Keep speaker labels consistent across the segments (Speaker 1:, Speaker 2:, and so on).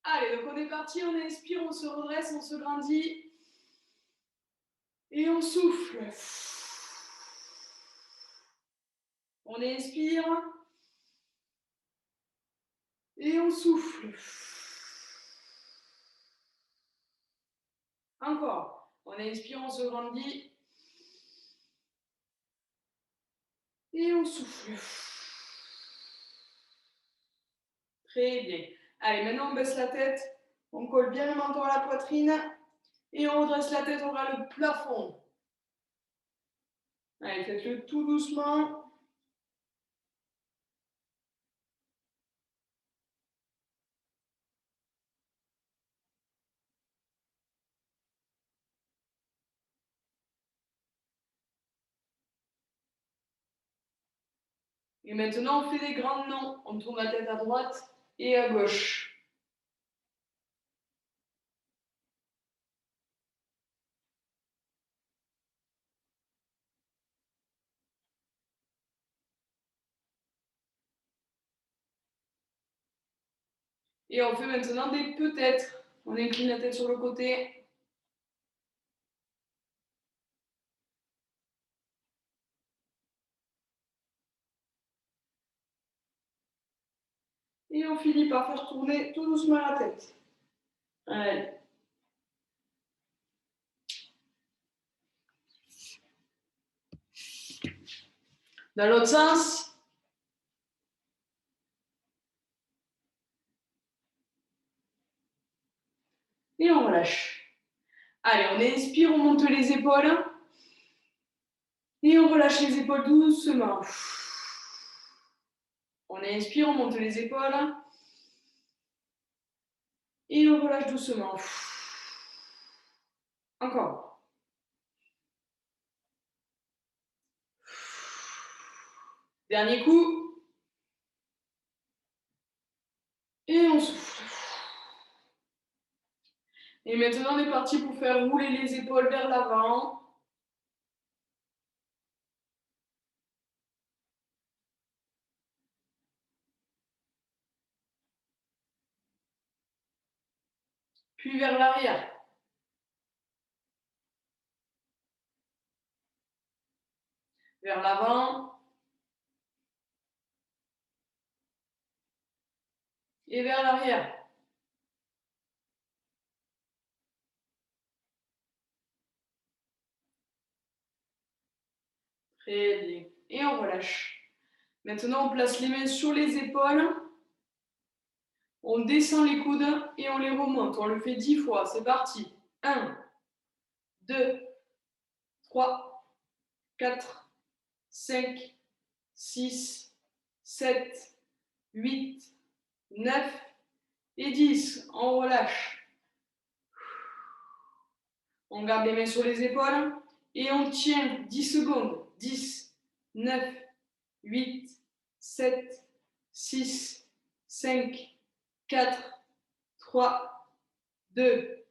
Speaker 1: Allez, donc on est parti, on inspire, on se redresse, on se grandit. Et on souffle. On inspire. Et on souffle. Encore. On inspire, on se grandit. Et on souffle. Très bien. Allez, maintenant on baisse la tête. On colle bien le menton à la poitrine. Et on redresse la tête, on regarde le plafond. Allez, faites-le tout doucement. Et maintenant, on fait des grands nons. On tourne la tête à droite et à gauche. Et on fait maintenant des peut-être. On incline la tête sur le côté. Et on finit par faire tourner tout doucement la tête. Allez. Dans l'autre sens. Et on relâche. Allez, on inspire, on monte les épaules. Et on relâche les épaules doucement. On inspire, on monte les épaules. Et on relâche doucement. Encore. Dernier coup. Et on souffle. Et maintenant, on est parti pour faire rouler les épaules vers l'avant. Puis vers l'arrière. Vers l'avant. Et vers l'arrière. Très bien. Et on relâche. Maintenant, on place les mains sur les épaules. On descend les coudes et on les remonte. On le fait 10 fois. C'est parti. 1, 2, 3, 4, 5, 6, 7, 8, 9 et 10. On relâche. On garde les mains sur les épaules et on tient 10 secondes. 10, 9, 8, 7, 6, 5, 4, 3, 2,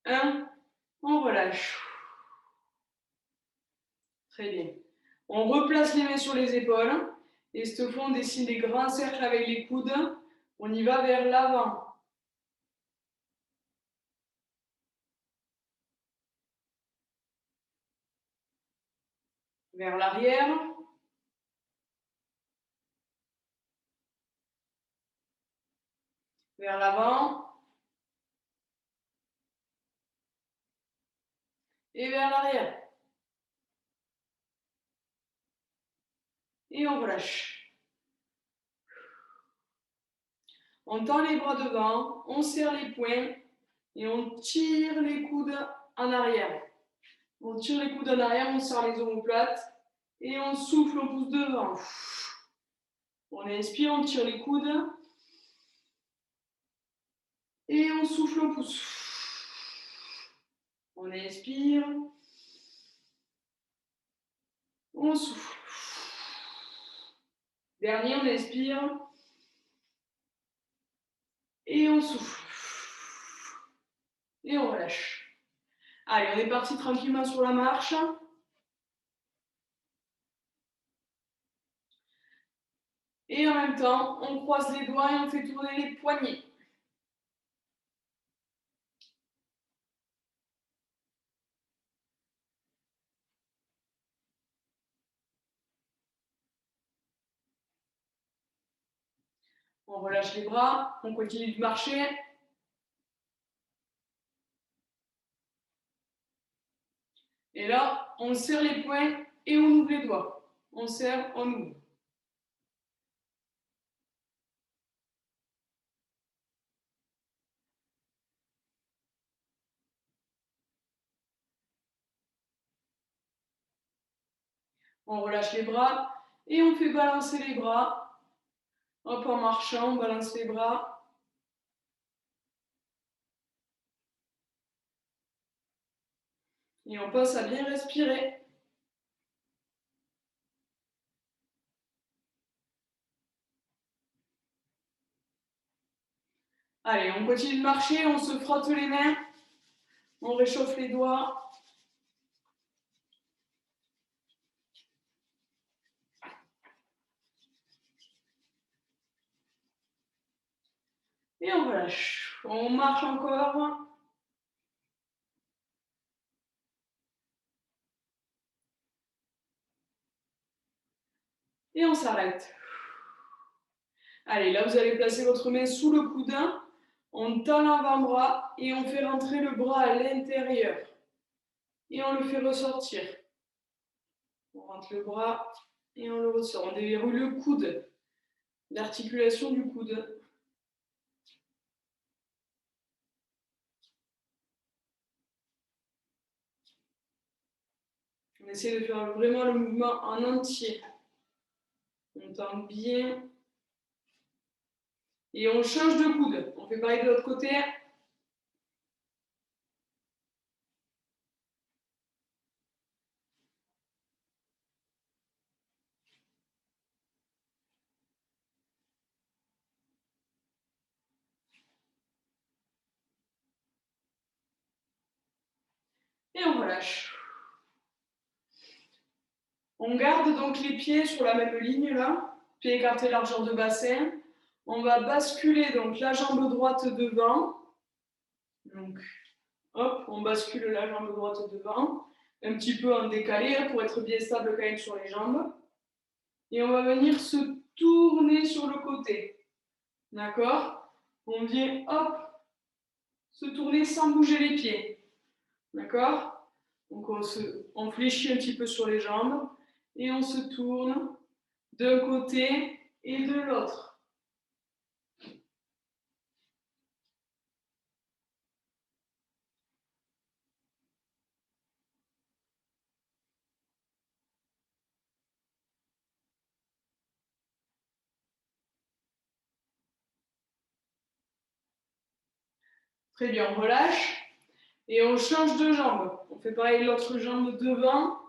Speaker 1: 1. On relâche. Très bien. On replace les mains sur les épaules. Et cette fois, on dessine des grands cercles avec les coudes. On y va vers l'avant. Vers l'arrière. Vers l'avant. Et vers l'arrière. Et on relâche. On tend les bras devant, on serre les poings et on tire les coudes en arrière. On tire les coudes en arrière, on serre les omoplates et on souffle, on pousse devant. On inspire, on tire les coudes et on souffle, on pousse. On inspire, on souffle. Dernier, on inspire et on souffle. Et on relâche. Allez, on est parti tranquillement sur la marche. Et en même temps, on croise les doigts et on fait tourner les poignets. On relâche les bras, on continue de marcher. Et là, on serre les poings et on ouvre les doigts. On serre, on ouvre. On relâche les bras et on fait balancer les bras. Hop, en marchant, on balance les bras. Et on pense à bien respirer. Allez, on continue de marcher, on se frotte les mains. On réchauffe les doigts. Et on relâche. On marche encore. Et on s'arrête. Allez, là, vous allez placer votre main sous le coude. On tend l'avant-bras et on fait rentrer le bras à l'intérieur. Et on le fait ressortir. On rentre le bras et on le ressort. On déverrouille le coude, l'articulation du coude. On essaie de faire vraiment le mouvement en entier. On tend bien. Et on change de coude. On fait pareil de l'autre côté. Et on relâche. On garde donc les pieds sur la même ligne là. Pieds écartés, largeur de bassin. On va basculer donc la jambe droite devant. Donc, hop, on bascule la jambe droite devant. Un petit peu en décalé pour être bien stable quand même sur les jambes. Et on va venir se tourner sur le côté. D'accord? On vient, hop, se tourner sans bouger les pieds. D'accord? Donc on fléchit un petit peu sur les jambes et on se tourne d'un côté et de l'autre. Très bien, on relâche et on change de jambe. On fait pareil l'autre jambe devant.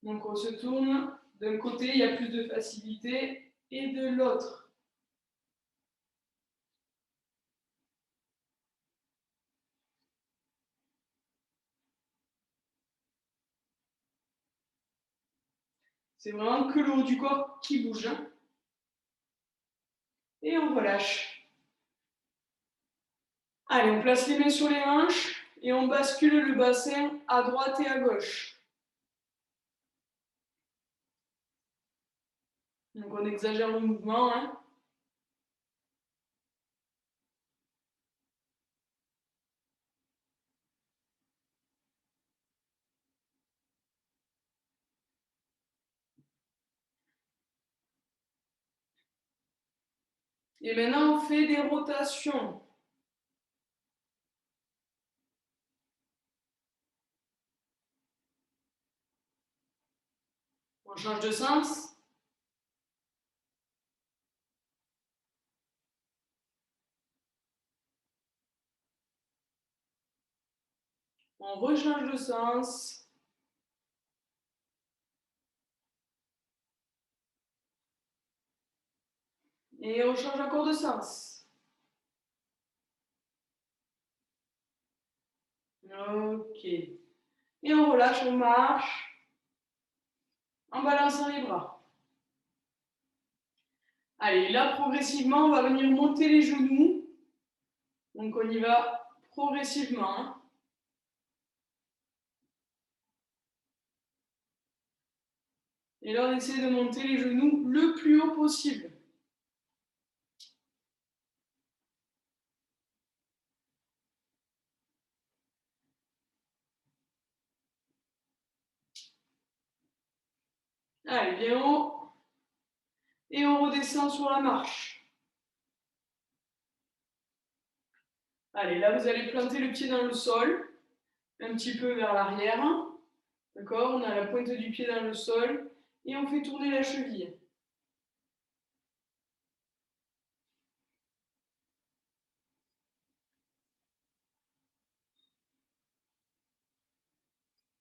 Speaker 1: Donc on se tourne d'un côté, il y a plus de facilité, et de l'autre. C'est vraiment que le haut du corps qui bouge. Et on relâche. Allez, on place les mains sur les hanches et on bascule le bassin à droite et à gauche. Donc on exagère le mouvement. Hein. Et maintenant, on fait des rotations. On change de sens. On rechange de sens. Et on change encore de sens. Ok. Et on relâche, on marche en balançant les bras. Allez, là, progressivement, on va venir monter les genoux. Donc, on y va progressivement. Hein. Et là, on essaie de monter les genoux le plus haut possible. Allez, bien haut. Et on redescend sur la marche. Allez, là, vous allez planter le pied dans le sol, un petit peu vers l'arrière. D'accord? On a la pointe du pied dans le sol et on fait tourner la cheville.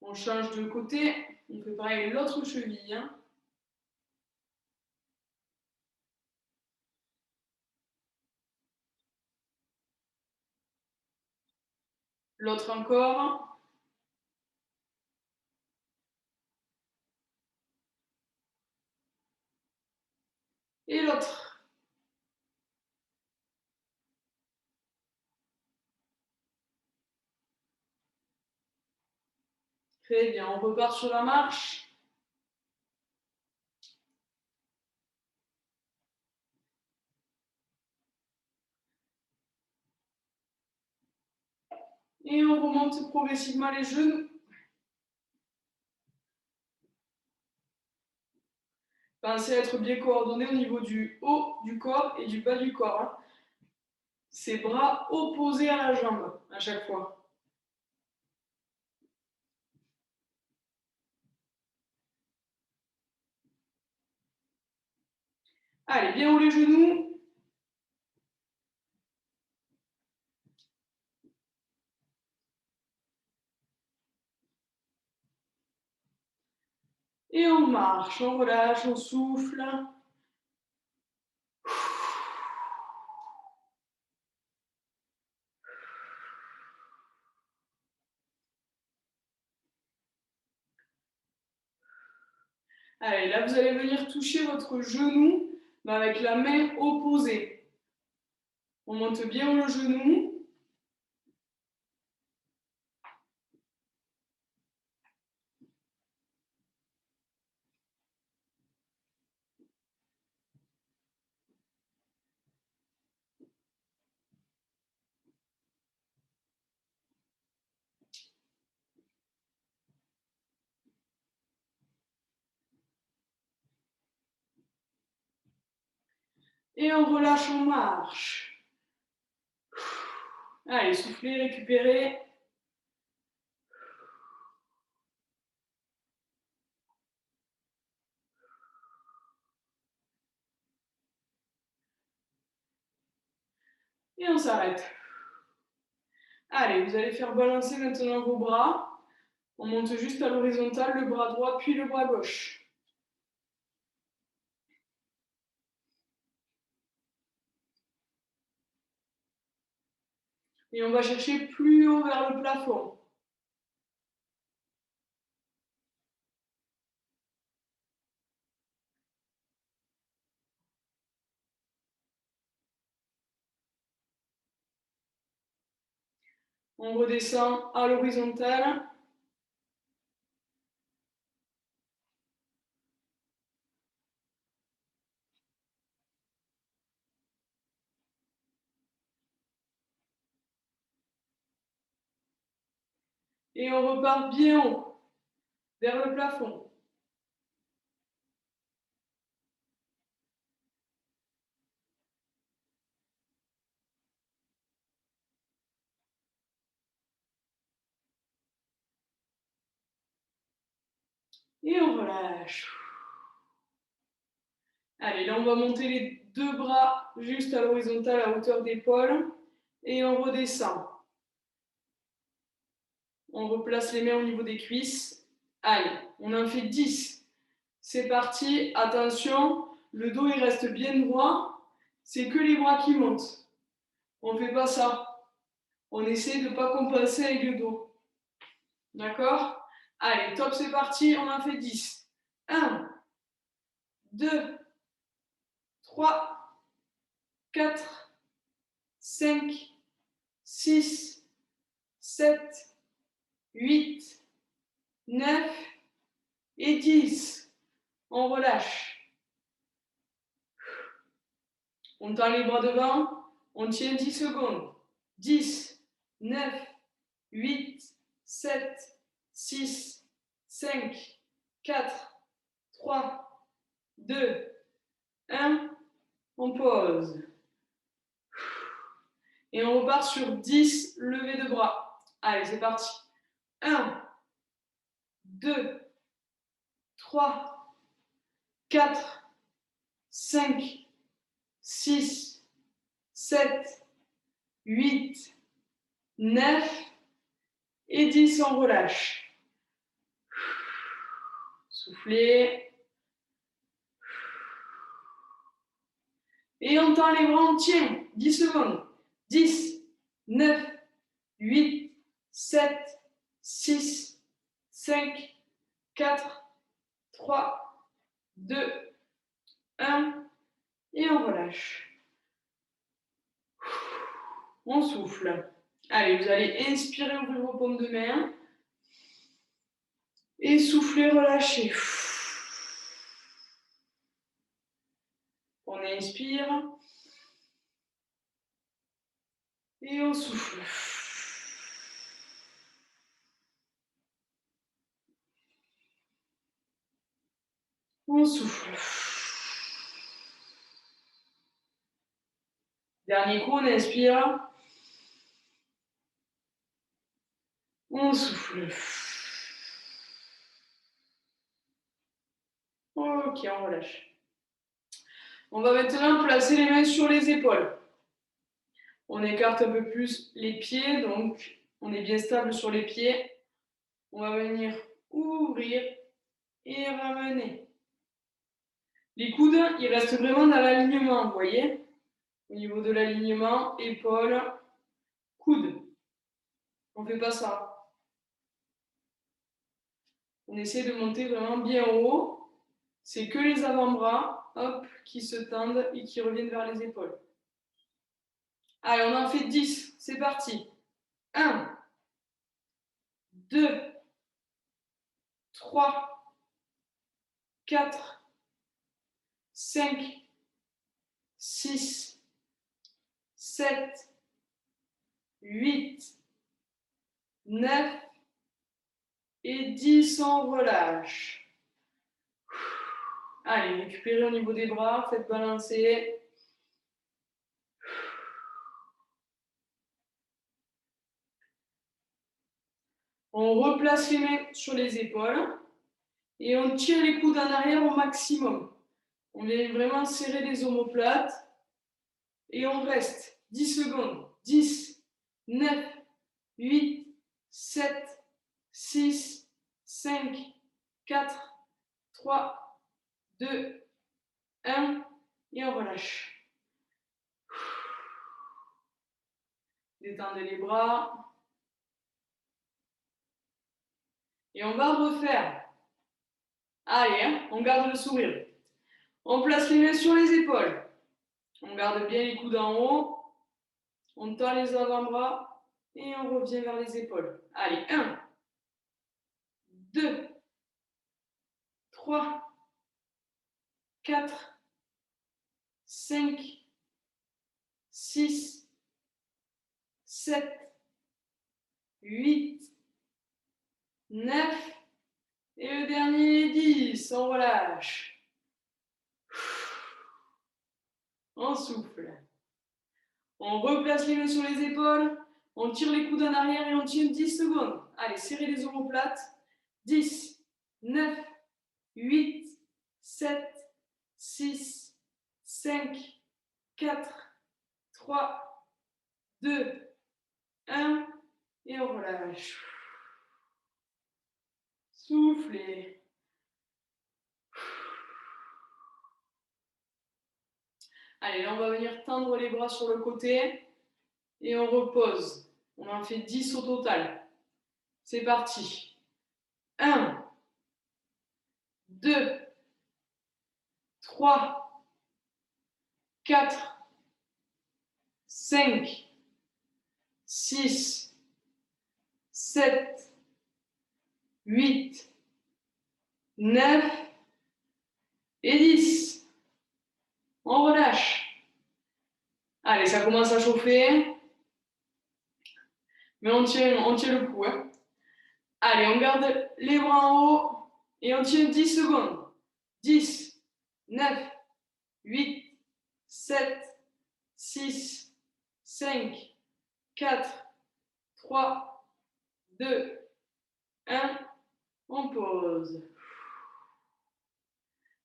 Speaker 1: On change de côté, on fait pareil l'autre cheville. L'autre encore. Et l'autre. Très bien, on repart sur la marche. Et on remonte progressivement les genoux. Pensez à être bien coordonné au niveau du haut du corps et du bas du corps. Ces bras opposés à la jambe à chaque fois. Allez, bien haut les genoux. Et on marche, on relâche, on souffle. Allez, là, vous allez venir toucher votre genou mais avec la main opposée. On monte bien le genou. Et on relâche, on marche. Allez, soufflez, récupérez. Et on s'arrête. Allez, vous allez faire balancer maintenant vos bras. On monte juste à l'horizontale, le bras droit puis le bras gauche. Et on va chercher plus haut vers le plafond. On redescend à l'horizontale. Et on repart bien haut, vers le plafond. Et on relâche. Allez, là on va monter les deux bras juste à l'horizontale à hauteur d'épaule. Et on redescend. On replace les mains au niveau des cuisses. Allez, on en fait 10. C'est parti, attention, le dos il reste bien droit. C'est que les bras qui montent. On ne fait pas ça. On essaie de ne pas compenser avec le dos. D'accord? Allez, top, c'est parti, on en fait 10. 1, 2, 3, 4, 5, 6, 7, 8, 9 et 10. On relâche. On tend les bras devant, on tient 10 secondes. 10, 9, 8, 7, 6, 5, 4, 3, 2, 1. On pose. Et on repart sur 10 levées de bras. Allez, c'est parti. 1, 2, 3, 4, 5, 6, 7, 8, 9 et 10. On relâche. Soufflez. Et on tend les bras, on tient. 10 secondes. 10, 9, 8, 7, 6, 5, 4, 3, 2, 1. Et on relâche. On souffle. Allez, vous allez inspirer, ouvrir vos paumes de main. Et souffler, relâcher. On inspire. Et on souffle. On souffle. Dernier coup, on inspire. On souffle. Ok, on relâche. On va maintenant placer les mains sur les épaules. On écarte un peu plus les pieds, donc on est bien stable sur les pieds. On va venir ouvrir et ramener. Les coudes, ils restent vraiment dans l'alignement, vous voyez? Au niveau de l'alignement, épaules, coudes. On ne fait pas ça. On essaie de monter vraiment bien haut. C'est que les avant-bras, hop, qui se tendent et qui reviennent vers les épaules. Allez, on en fait 10. C'est parti. 1, 2, 3, 4, 5, 6, 7, 8, 9 et 10. On relâche. Allez, récupérez au niveau des bras, faites balancer. On replace les mains sur les épaules et on tire les coudes en arrière au maximum. On vient vraiment serrer les omoplates et on reste 10 secondes. 10, 9, 8, 7, 6, 5, 4, 3, 2, 1 et on relâche. Détendez les bras. Et on va refaire. Allez, hein, on garde le sourire. On place les mains sur les épaules. On garde bien les coudes en haut. On tend les avant-bras et on revient vers les épaules. Allez, 1, 2, 3, 4, 5, 6, 7, 8, 9 et le dernier 10. On relâche. On souffle. On replace les mains sur les épaules. On tire les coudes en arrière et on tient 10 secondes. Allez, serrez les omoplates. 10, 9, 8, 7, 6, 5, 4, 3, 2, 1 et on relâche. Soufflez. Allez, là, on va venir tendre les bras sur le côté et on repose. On en fait 10 au total. C'est parti. 1, 2, 3, 4, 5, 6, 7, 8, 9 et 10. On relâche. Allez, ça commence à chauffer. Mais on tient le coup. Hein. Allez, on garde les bras en haut et on tient 10 secondes. 10, 9, 8, 7, 6, 5, 4, 3, 2, 1. On pose.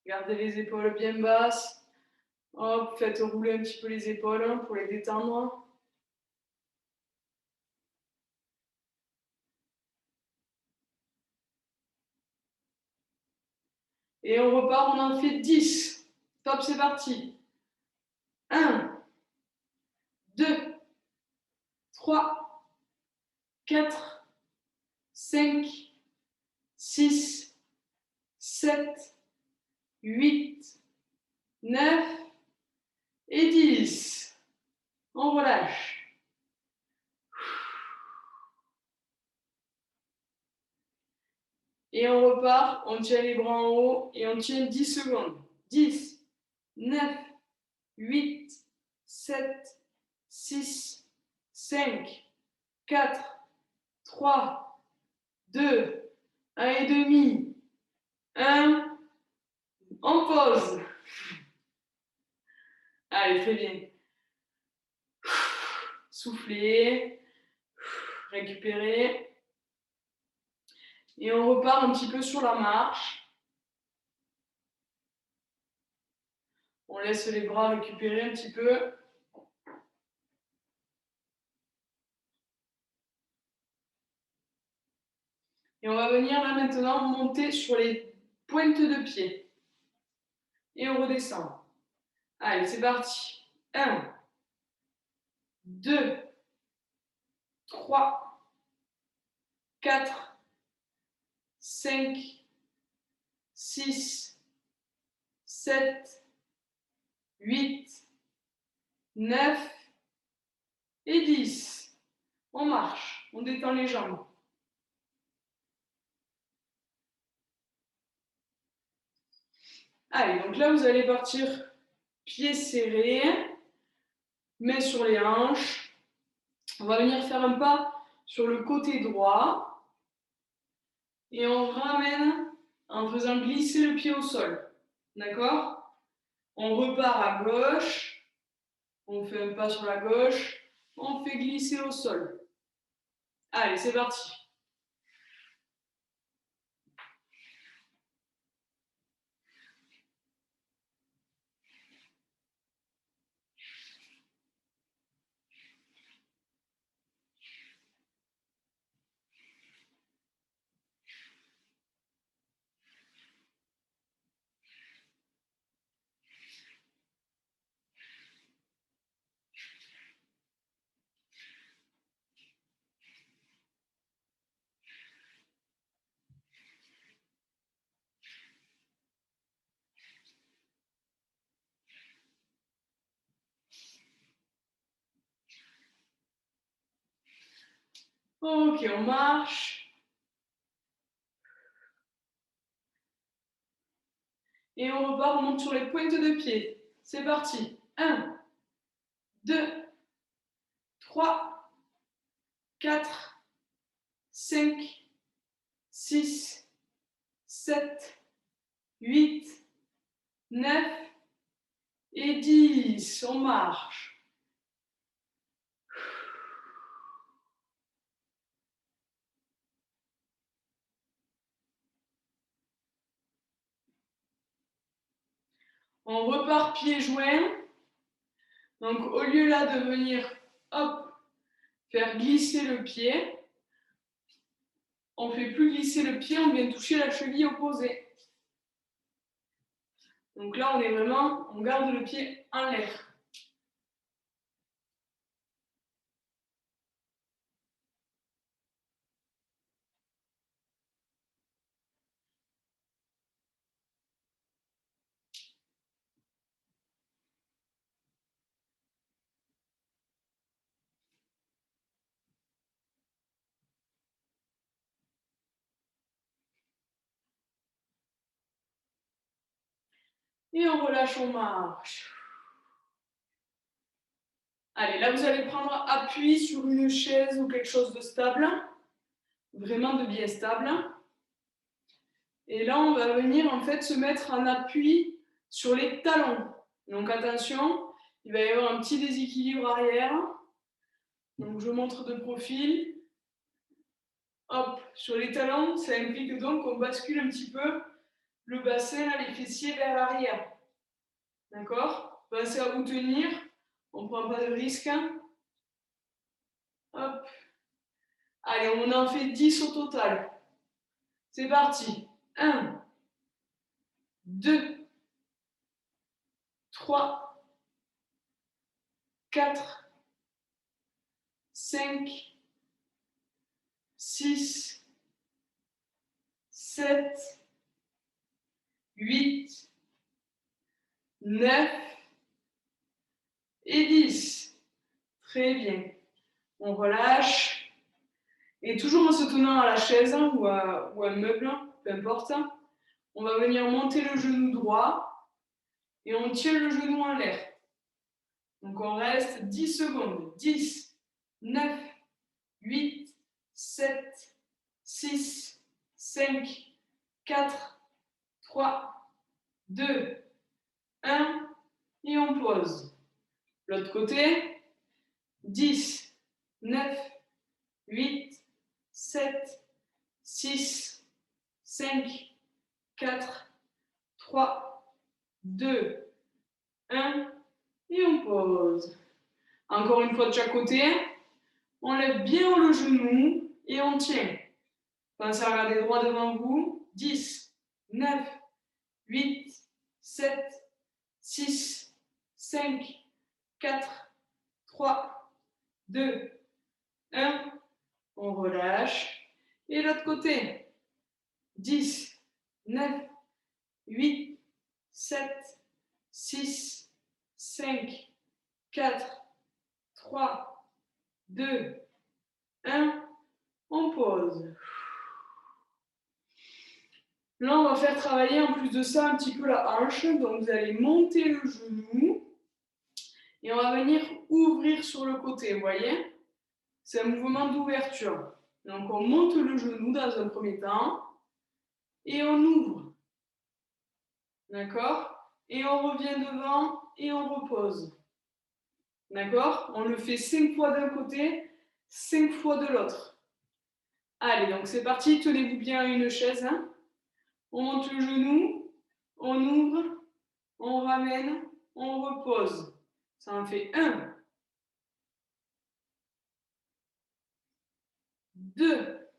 Speaker 1: Gardez les épaules bien basses. Hop, faites rouler un petit peu les épaules pour les détendre. Et on repart, on en fait 10. Top, c'est parti. 1, 2, 3, 4, 5, 6, 7, 8, 9 et 10. On relâche. Et on repart, on tient les bras en haut et on tient 10 secondes. 10, 9, 8, 7, 6, 5, 4, 3, 2, 1 et demi, 1. On pose. Allez, très bien. Soufflez, récupérez. Et on repart un petit peu sur la marche. On laisse les bras récupérer un petit peu. Et on va venir là maintenant monter sur les pointes de pied. Et on redescend. Allez, c'est parti. 1, 2, 3, 4, 5, 6, 7, 8, 9 et 10. On marche, on détend les jambes. Allez, donc là, vous allez partir pieds serrés, mains sur les hanches. On va venir faire un pas sur le côté droit et on ramène en faisant glisser le pied au sol. D'accord? On repart à gauche, on fait un pas sur la gauche, on fait glisser au sol. Allez, c'est parti. Ok, on marche. Et on repart, on monte sur les pointes de pied. C'est parti. 1, 2, 3, 4, 5, 6, 7, 8, 9 et 10. On marche. On repart pieds joints. Donc, au lieu là de venir, hop, faire glisser le pied, on ne fait plus glisser le pied, on vient toucher la cheville opposée. Donc là, on est vraiment, on garde le pied en l'air. Et on relâche, on marche. Allez, là, vous allez prendre appui sur une chaise ou quelque chose de stable, vraiment de bien stable. Et là, on va venir en fait se mettre en appui sur les talons. Donc attention, il va y avoir un petit déséquilibre arrière. Donc je montre de profil. Hop, sur les talons, ça implique donc qu'on bascule un petit peu le bassin, là, les fessiers vers l'arrière. D'accord? Pensez à vous tenir, on ne prend pas de risque. Hop. Allez, on en fait 10 au total. C'est parti. 1, 2, 3, 4, 5, 6, 7, 8, 9 et 10. Très bien. On relâche. Et toujours en se tenant à la chaise ou à un meuble, peu importe, on va venir monter le genou droit et on tient le genou en l'air. Donc on reste 10 secondes. 10, 9, 8, 7, 6, 5, 4, 3, 2, 1 et on pose. L'autre côté, 10, 9, 8, 7, 6, 5, 4, 3, 2, 1 et on pose. Encore une fois de chaque côté, on lève bien le genou et on tient. Pensez à regarder droit devant vous. 10, 9, 8, 7, 6, 5, 4, 3, 2, 1. On relâche. Et l'autre côté. 10, 9, 8, 7, 6, 5, 4, 3, 2, 1. On pose. Là, on va faire travailler en plus de ça un petit peu la hanche. Donc, vous allez monter le genou et on va venir ouvrir sur le côté, vous voyez? C'est un mouvement d'ouverture. Donc, on monte le genou dans un premier temps et on ouvre. D'accord? Et on revient devant et on repose. D'accord? On le fait 5 fois d'un côté, 5 fois de l'autre. Allez, donc c'est parti. Tenez-vous bien à une chaise. Hein. On monte le genou, on ouvre, on ramène, on repose. Ça en fait 1, 2,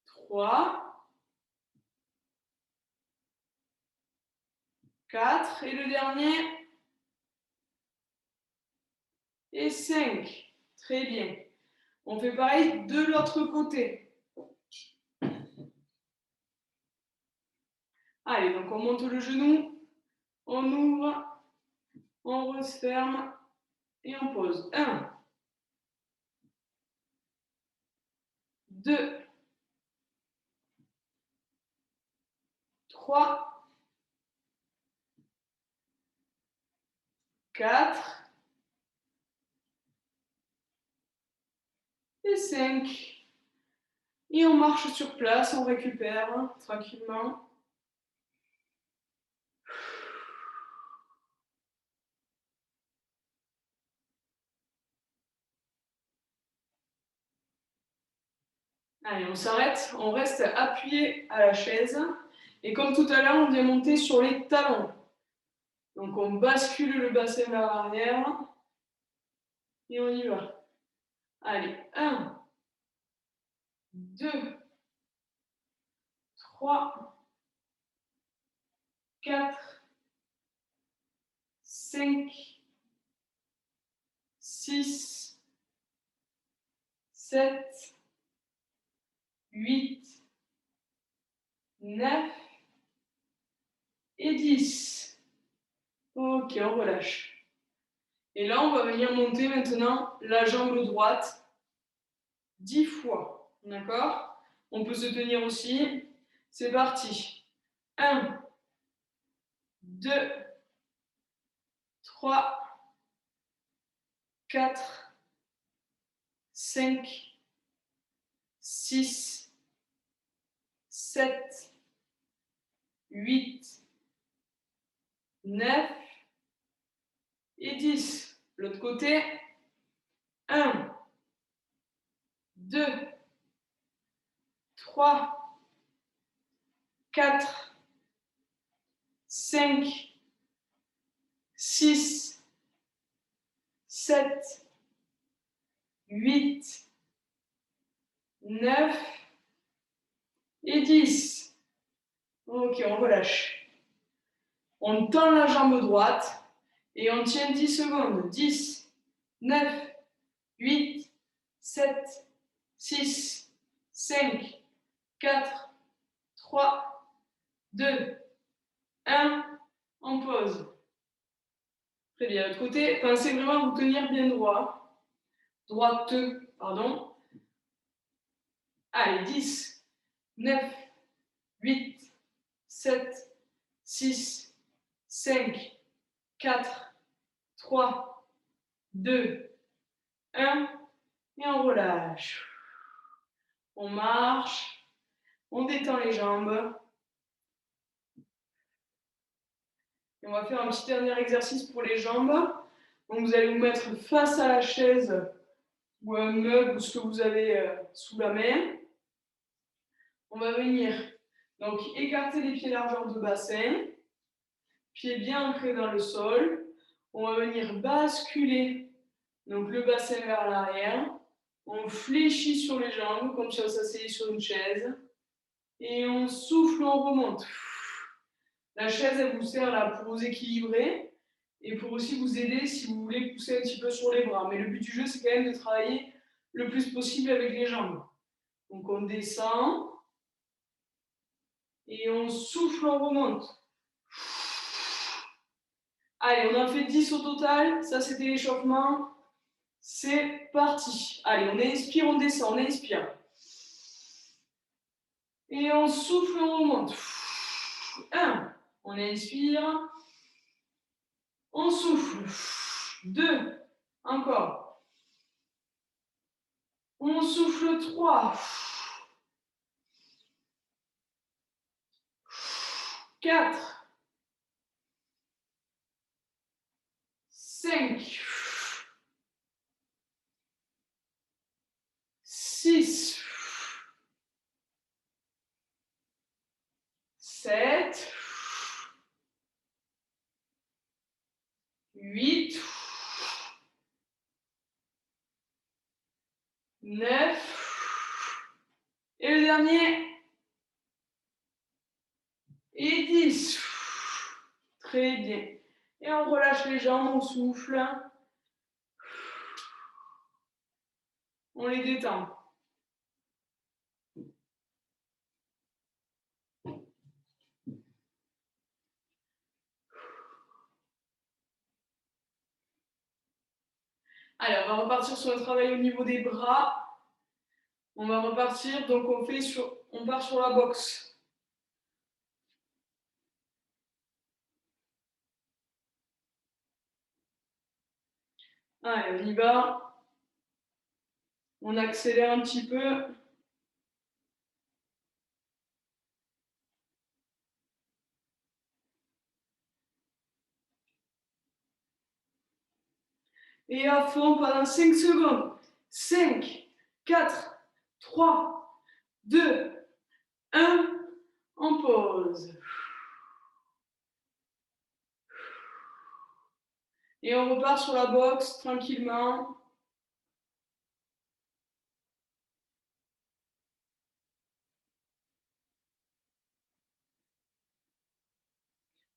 Speaker 1: 3, 4, et le dernier, et 5. Très bien. On fait pareil de l'autre côté. Allez, donc on monte le genou, on ouvre, on referme et on pose. 1, 2, 3, 4 et 5. Et on marche sur place, on récupère tranquillement. Allez, on s'arrête, on reste appuyé à la chaise. Et comme tout à l'heure, on vient monter sur les talons. Donc on bascule le bassin vers l'arrière. Et on y va. Allez, 1, 2, 3, 4, 5, 6, 7, 8, 9 et 10. Ok, on relâche. Et là, on va venir monter maintenant la jambe droite 10 fois. D'accord? On peut se tenir aussi. C'est parti. 1, 2, 3, 4, 5, 6, 7, 8, 9 et 10. L'autre côté. 1, 2, 3, 4, 5, 6, 7, 8, 9 et 10. Ok, on relâche. On tend la jambe droite et on tient 10 secondes. 10, 9, 8, 7, 6, 5, 4, 3, 2, 1. On pose. Très bien. L'autre côté, pensez vraiment à vous tenir bien droit. Droite, pardon. Allez, 10, 9, 8, 7, 6, 5, 4, 3, 2, 1. Et on relâche. On marche. On détend les jambes. Et on va faire un petit dernier exercice pour les jambes. Donc vous allez vous mettre face à la chaise ou un meuble ou ce que vous avez sous la main. On va venir donc écarter les pieds largeur de bassin, pieds bien ancrés dans le sol. On va venir basculer donc le bassin vers l'arrière. On fléchit sur les jambes comme si on s'asseyait sur une chaise. Et on souffle, on remonte. La chaise, elle vous sert là pour vous équilibrer et pour aussi vous aider si vous voulez pousser un petit peu sur les bras. Mais le but du jeu, c'est quand même de travailler le plus possible avec les jambes. Donc on descend et on souffle, on remonte. Allez, on en fait 10 au total. Ça, c'était l'échauffement. C'est parti. Allez, on inspire, on descend, on inspire. Et on souffle, on remonte. 1. On inspire. On souffle. 2. Encore. On souffle 3. 4. 5. 6. 7. 8. 9. Et le dernier. Et 10. Très bien. Et on relâche les jambes, on souffle. On les détend. Allez, on va repartir sur le travail au niveau des bras. On va repartir, donc on part sur la boxe. Allez, on y va. On accélère un petit peu. Et à fond pendant 5 secondes. 5, 4, 3, 2, 1. On pose. Et on repart sur la boxe tranquillement.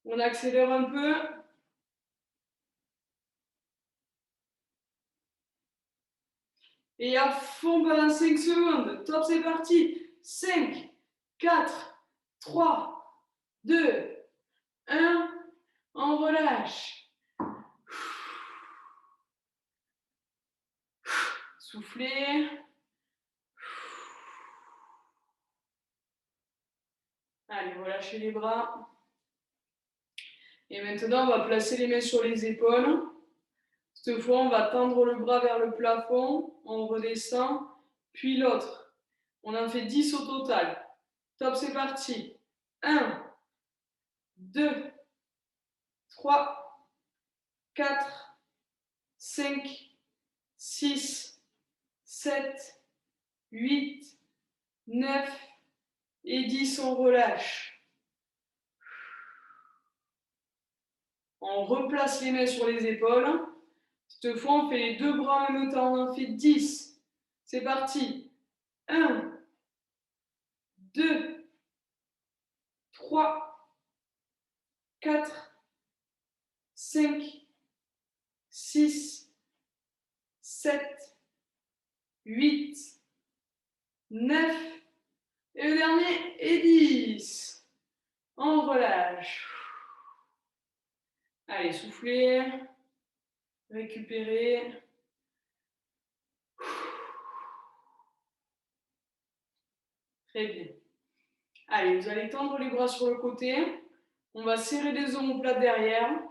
Speaker 1: On accélère un peu. Et à fond pendant 5 secondes. Top, c'est parti. 5, 4, 3, 2, 1. On relâche. Soufflez. Allez, relâchez les bras. Et maintenant, on va placer les mains sur les épaules. Cette fois, on va tendre le bras vers le plafond. On redescend. Puis l'autre. On en fait 10 au total. Top, c'est parti. 1, 2, 3, 4, 5, 6, 7, 8, 9 et 10, on relâche. On replace les mains sur les épaules. Cette fois, on fait les deux bras en même temps. On en fait 10. C'est parti. 1, 2, 3, 4, 5, 6, 7, 8, 9, et le dernier est 10. On relâche. Allez, soufflez, récupérez. Très bien. Allez, vous allez tendre les bras sur le côté. On va serrer les omoplates derrière.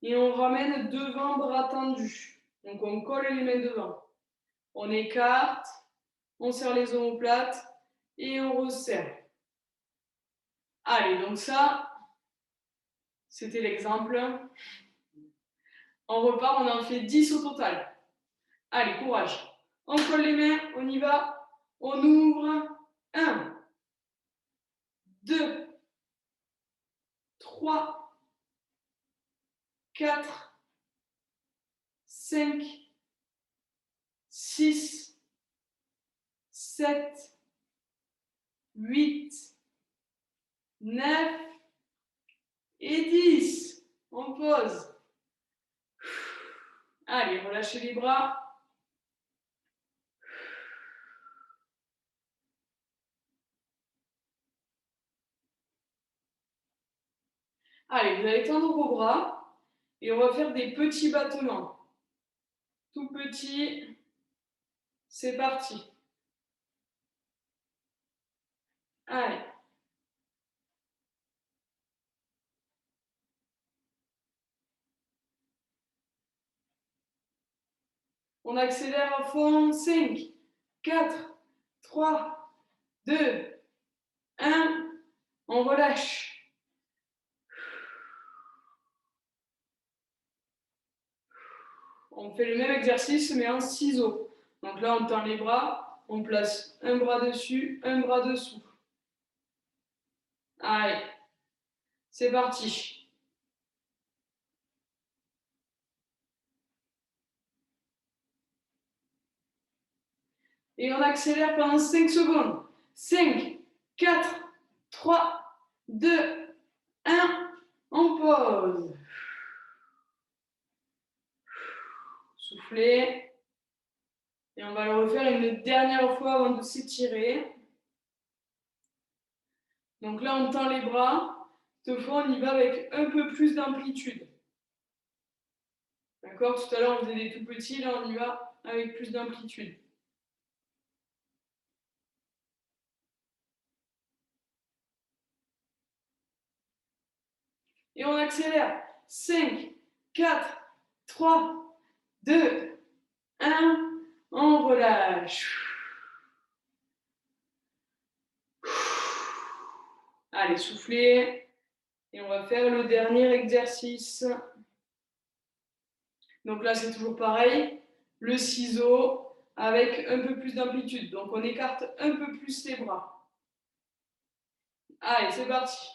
Speaker 1: Et on ramène devant, bras tendus. Donc on colle les mains devant. On écarte, on serre les omoplates et on resserre. Allez, donc ça, c'était l'exemple. On repart, on en fait 10 au total. Allez, courage. On colle les mains, on y va. On ouvre. 1, 2, 3, 4, 5, 6, 7, 8, 9 et 10. On pose. Allez, relâchez les bras. Allez, vous allez tendre vos bras et on va faire des petits battements. Tout petit. C'est parti. Allez. On accélère à fond. 5, 4, 3, 2, 1. On relâche. On fait le même exercice mais en ciseaux. Donc là, on tend les bras, on place un bras dessus, un bras dessous. Allez, c'est parti. Et on accélère pendant 5 secondes. 5, 4, 3, 2, 1. On pose. Soufflez. Et on va le refaire une dernière fois avant de s'étirer. Donc là, on tend les bras. Cette fois, on y va avec un peu plus d'amplitude. D'accord? Tout à l'heure, on faisait des tout petits. Là, on y va avec plus d'amplitude. Et on accélère. 5, 4, 3, 2, 1. On relâche. Allez, soufflez. Et on va faire le dernier exercice. Donc là, c'est toujours pareil. Le ciseau avec un peu plus d'amplitude. Donc on écarte un peu plus les bras. Allez, c'est parti.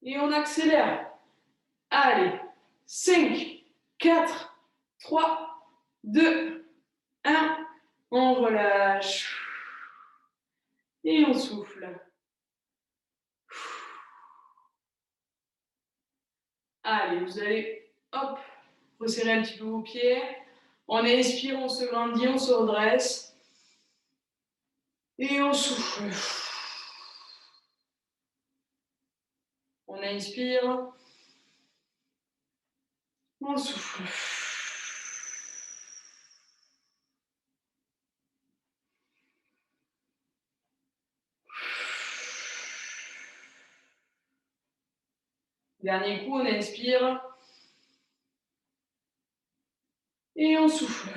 Speaker 1: Et on accélère. Allez, 5, 4, 3, 2, 1. On relâche. Et on souffle. Allez, vous allez, hop, resserrer un petit peu vos pieds. On inspire, on se grandit, on se redresse. Et on souffle. On inspire. On souffle. Dernier coup, on inspire. Et on souffle.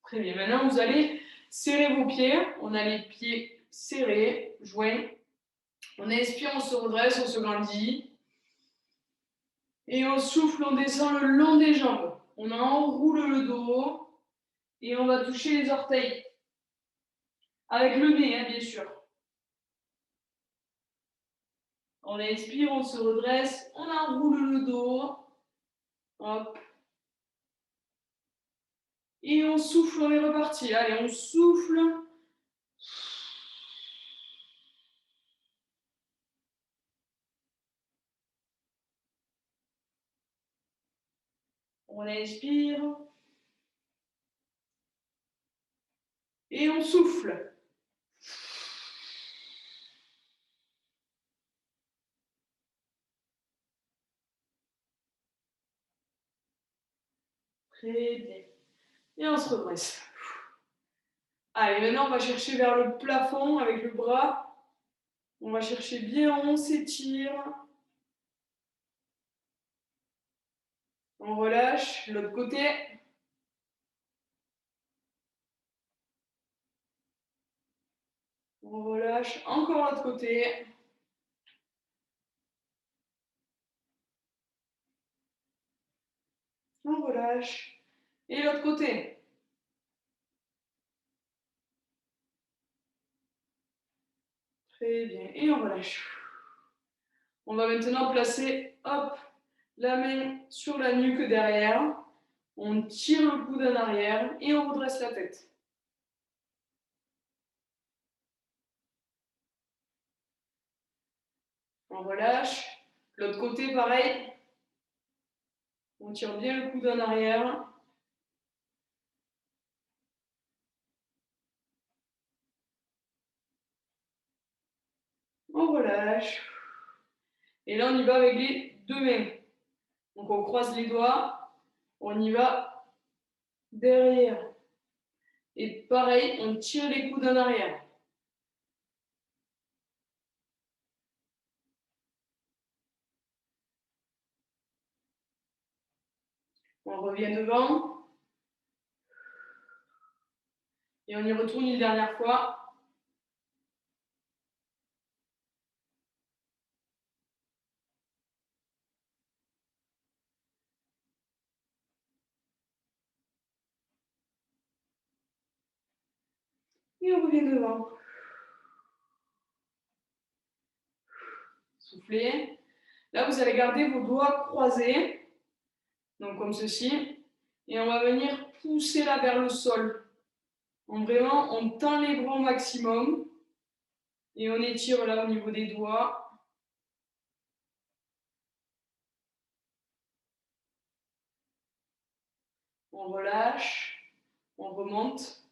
Speaker 1: Très bien. Maintenant, vous allez serrer vos pieds. On a les pieds serrés, joints. On inspire, on se redresse, on se grandit. Et on souffle, on descend le long des jambes. On enroule le dos. Et on va toucher les orteils. Avec le nez, hein, bien sûr. On inspire, on se redresse, on enroule le dos. Hop. Et on souffle, on est reparti. Allez, on souffle. On inspire. Et on souffle. Très bien. Et on se redresse. Allez, maintenant, on va chercher vers le plafond avec le bras. On va chercher bien, on s'étire. On relâche. L'autre côté. On relâche. Encore l'autre côté. On relâche. Et l'autre côté. Très bien. Et on relâche. On va maintenant placer, hop, la main sur la nuque derrière. On tire le coude en arrière et on redresse la tête. On relâche. L'autre côté, pareil. On tire bien le coude en arrière. On relâche. Et là, on y va avec les deux mains. Donc, on croise les doigts. On y va derrière. Et pareil, on tire les coudes en arrière. On revient devant. Et on y retourne une dernière fois. Et on revient devant. Soufflez. Là, vous allez garder vos doigts croisés. Donc comme ceci. Et on va venir pousser là vers le sol. Donc vraiment, on tend les bras au maximum. Et on étire là au niveau des doigts. On relâche. On remonte.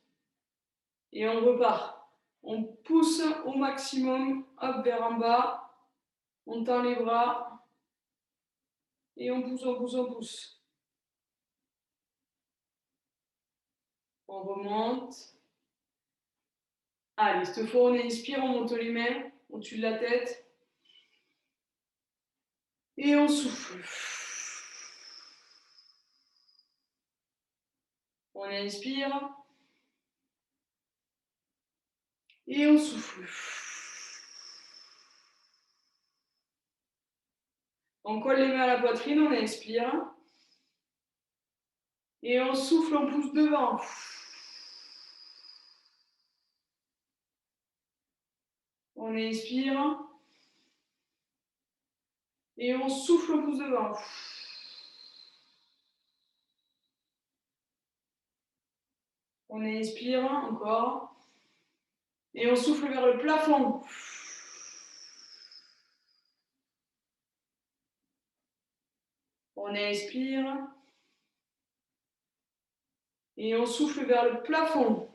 Speaker 1: Et on repart. On pousse au maximum, hop, vers en bas. On tend les bras. Et on pousse, on pousse, on pousse. On remonte. Allez, cette fois, on inspire, on monte les mains au-dessus de la tête. Et on souffle. On inspire. Et on souffle. On colle les mains à la poitrine, on inspire. Et on souffle, on pousse devant. On inspire. Et on souffle, on pousse devant. On inspire encore. Et on souffle vers le plafond. On inspire. Et on souffle vers le plafond.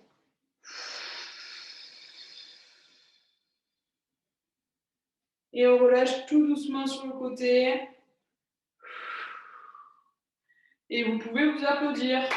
Speaker 1: Et on relâche tout doucement sur le côté. Et vous pouvez vous applaudir.